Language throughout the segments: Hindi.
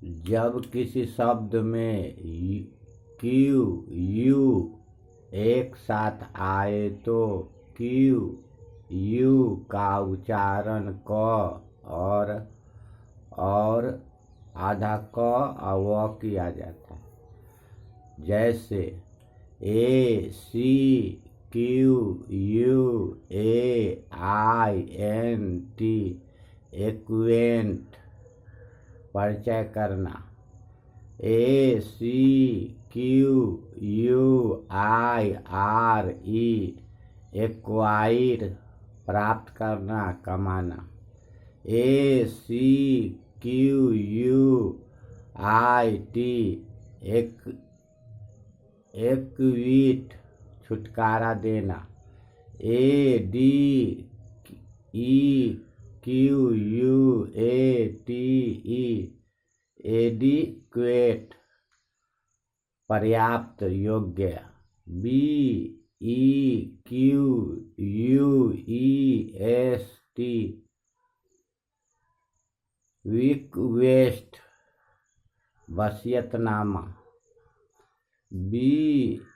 जब किसी शब्द में क्यू यू एक साथ आए तो क्यू यू का उच्चारण क और आधा क और व किया जाता है। जैसे ACQUAINT एक्वेंट परिचय करना। ACQUIRE एक्वायर प्राप्त करना कमाना। ACQUIT एक्विट छुटकारा देना। ADEQUATE एडिक्वेट पर्याप्त योग्य। BEQUEST रिक्वेस्ट वसीयतनामा। BURLESQUE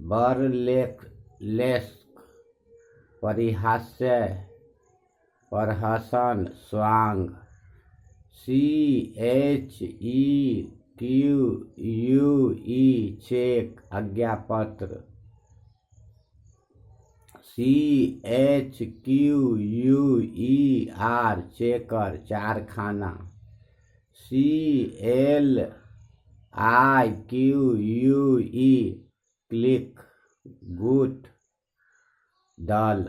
बर्लेस्क परिहास्य प्रहसन स्वांग। CHEQUE चेक आज्ञापत्र। CHQUER चेकर कारखाना। CLIQUE क्लिक गुट दल।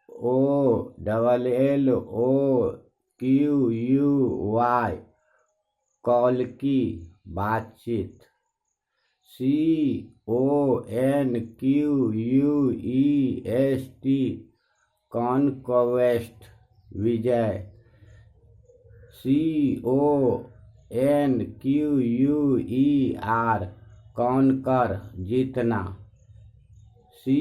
COLLOQUY कॉल्की बातचीत। CONQUEST कॉन्क्वेस्ट विजय। CONQUER कॉन्कर जीतना। CONSEQUENCE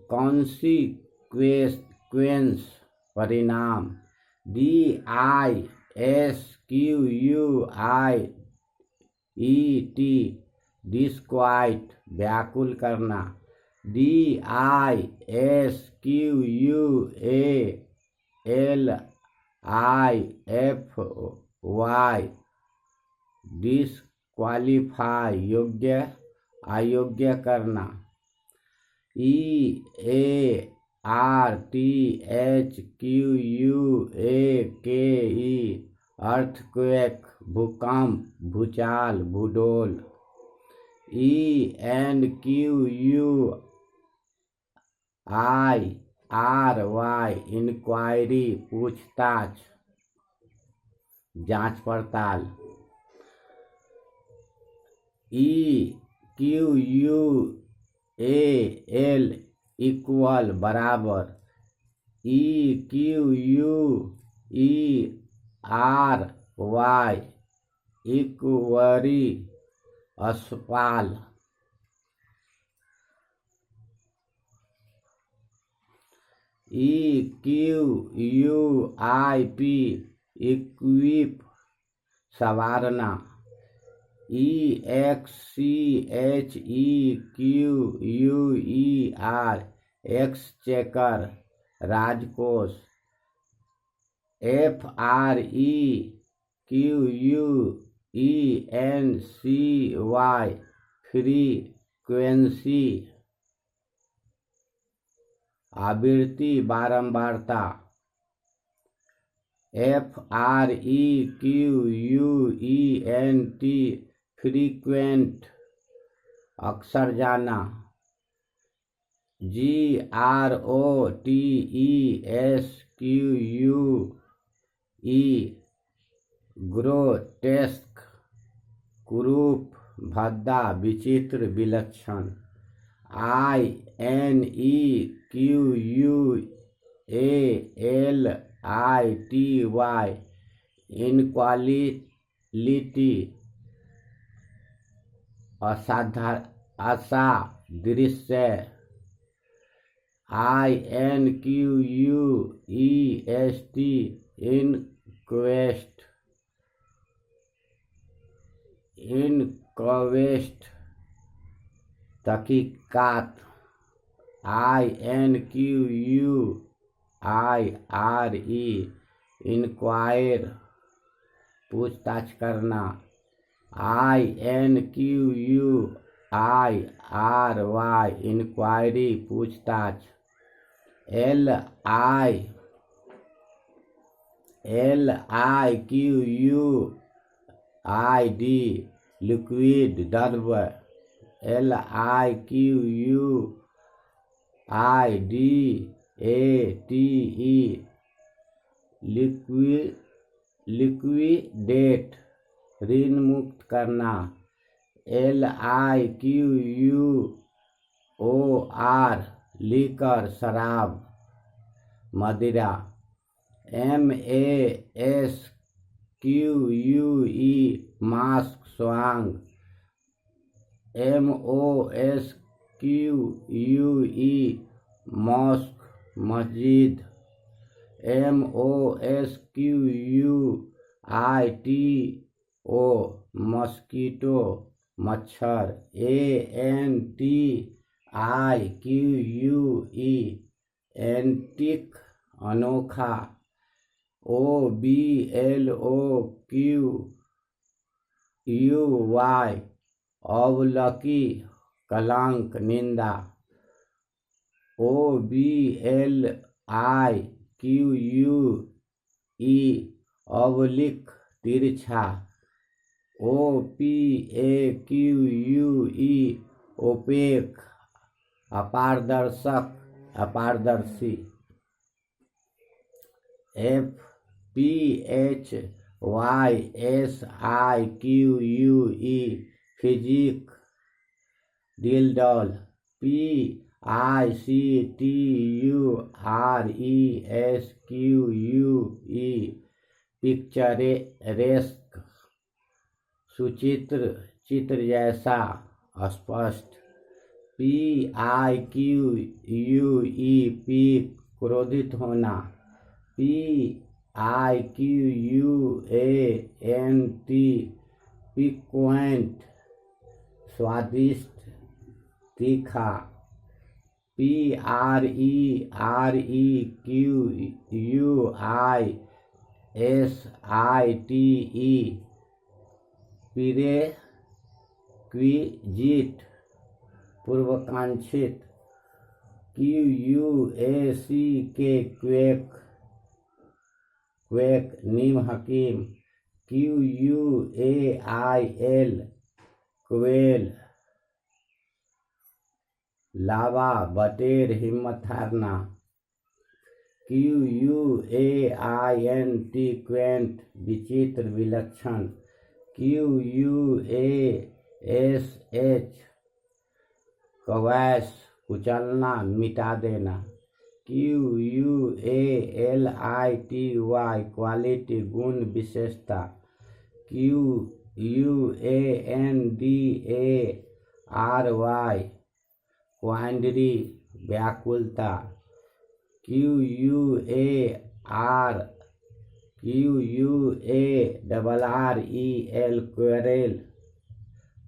कॉन्सिक्वेंस परिणाम। DISQUIET डिस्क्वाइट व्याकुल करना। DISQUALIFY डिस्क्वालीफाई योग्य अयोग्य करना। EARTHQUAKE अर्थक्वेक भूकंप भूचाल भूडोल। ENQUIRY इंक्वायरी पूछताछ जांच पड़ताल। EQUAL इक्वल बराबर। EQUERY इक्वरी अस्पताल। EQUIP इक्विप संवारना। EXCHEQUER एक्सचेकर राजकोष। FREQUENCY फ्रीक्वेंसी आवृत्ति बारंबारता। FREQUENT फ्रीक्वेंट अक्सर जाना। GROTESQUE ग्रोटेस्क कुरूप भद्दा विचित्र विलक्षण। INEQUALITY इनक्वालिटी असादृश्य INQUEST इनक्वेस्ट तहकीकात INQUIRE इंक्वायर पूछताछ करना INQUIRY इंक्वायरी पूछताछ LIQUID लिक्विड द्रव्य LIQUIDATE लिक्विडेट ऋण मुक्त करना LIQUOR लीकर शराब मदिरा MASQUE मास्क स्वांग MOSQUE मॉस्क मस्जिद MOSQUITO मस्कीटो मच्छर ANTIQUE एंटिक अनोखा OBLOQUY अवलकी कलंक निंदा OBLIQUE अवलिक तिरछा OPAQUE ओपेक अपारदर्शक अपारदर्शी FPHYSIQUE physique डिल्डल PICTURESQUE picturesque Suchitra चित्र जैसा स्पष्ट PIQUE पीक क्रोधित होना PIQUANT पिक्वेंट स्वादिष्ट तीखा PREQUISITE प्रीरेक्विजिट पूर्वकांक्षित QUACK क्वेक नीम हकीम QUAIL क्वेल लावा बटेर हिम्मत हारना QUAINT क्वेंट विचित्र विलक्षण QUASH कवैश कुचलना मिटा देना QUALITY क्वालिटी गुण विशेषता QUANDARY क्वांडरी व्याकुलता QUARREL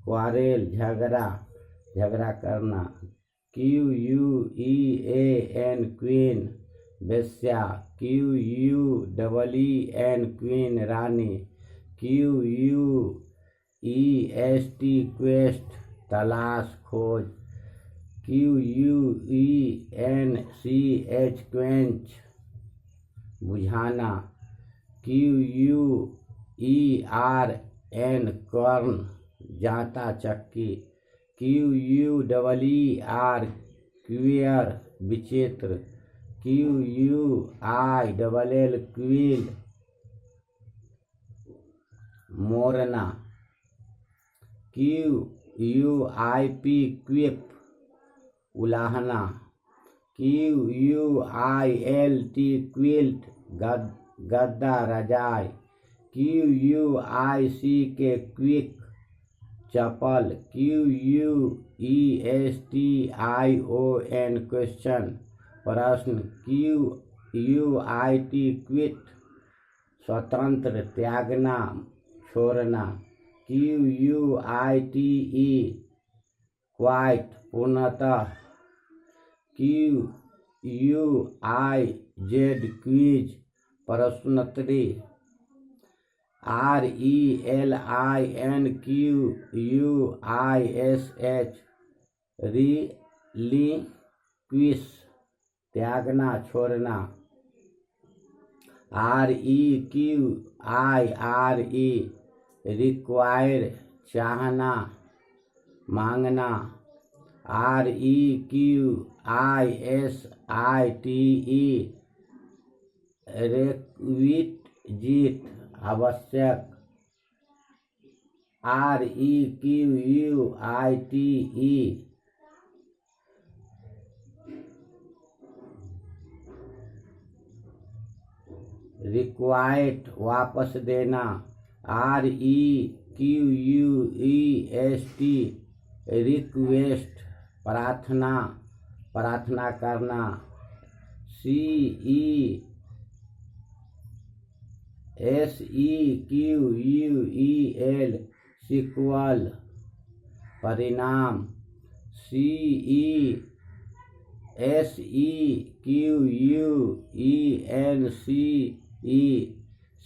क्वारेल झगड़ा करना QUEAN क्वीन वेश्या QUEEN क्वीन रानी QUEST क्वेस्ट तलाश खोज QUENCH क्वेंच बुझाना QUERN कर्ण जांता चक्की QUER क्वियर विचित्र QUILL quill Morna QUIP क्विप उलाहना। QUILT quilt गद्दा रजाई। QUICK क्विक चपल। QUESTION क्वेश्चन प्रश्न। QUIT क्विट स्वतंत्र त्यागना छोड़ना। QUITE क्वाइट पूर्णतः। QUIZ क्विज प्रश्नोत्तरी। RELINQUISH रिलीक्विश त्यागना छोड़ना। REQUIRE रिक्वायर चाहना मांगना। REQUISITE रेक्विजिट आवश्यक। REQUITE रिक्वाइट वापस देना। REQUEST रिक्वेस्ट प्रार्थना करना। CESEQUEL सीक्वल परिणाम। CESEQUENCE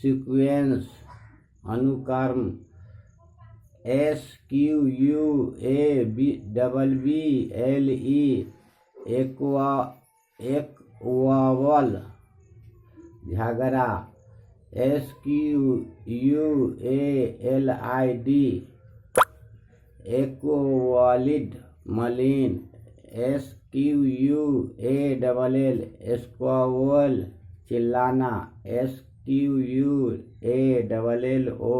सीक्वेंस अनुक्रम। SQUABBLE इक्वल झगड़ा। SQUALID एक्वलिड मलिन। SQUALL स्क्वैल चिल्लाना। SQUALLO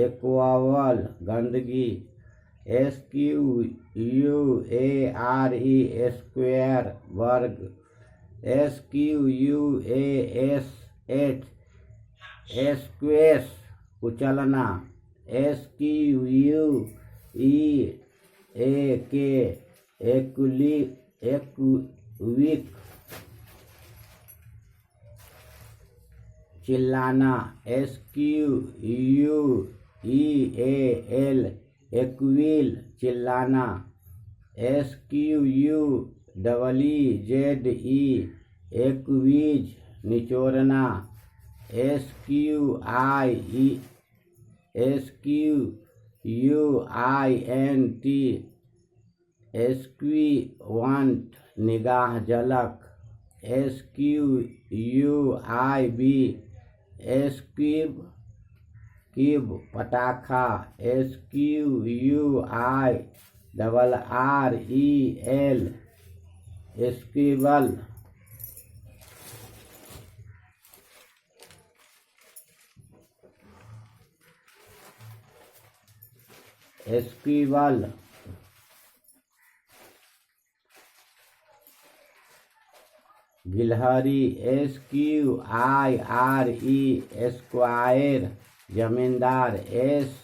एक्वल गंदगी। SQUARE स्क्वायर वर्ग। SQUASH squash कुचलना। SQUEAK एक्विक चिल्लाना। SQUEAL एक्विल चिल्लाना। SQUEEZE एक्विज निचोड़ना। SQUINT स्क्वीवंट निगाह झलक। SQUIB स्क्विब पटाखा। SQUIRREL स्क्विबल। स्क्विबल गिलहरी। SQUIRE स्क्वायर जमींदार। ESQUIRE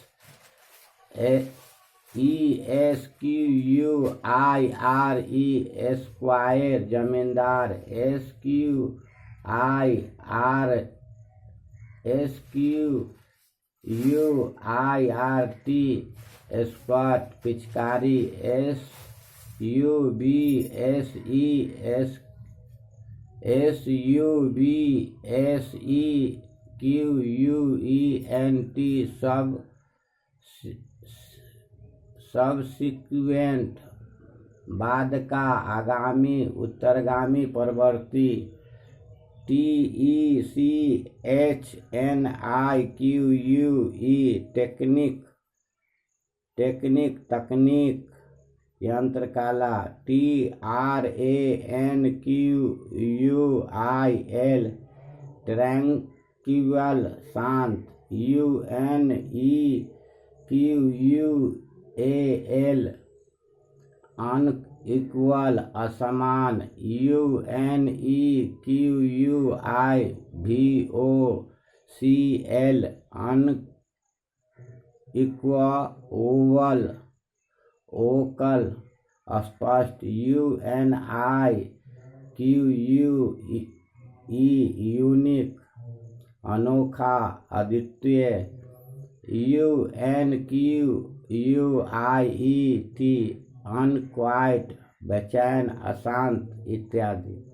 स्क्वायर जमींदार। SQUIRT स्क्वाट पिचकारी। SUBSEQUENT सबसिक्वेंट बाद का आगामी उत्तरगामी परवर्ती। TECHNIQUE टेक्निक तकनीक यंत्रकला। TRANQUIL ट्रैंक्विल शांत। UNEQUAL अनइक्वल असमान, UNEQUIVOCL अनइक्वल ओकल, स्पष्ट, UNIQUE यूनिक, अनोखा, अद्वितीय, UNQUIET अनक्वाइट, बेचैन, अशांत इत्यादि।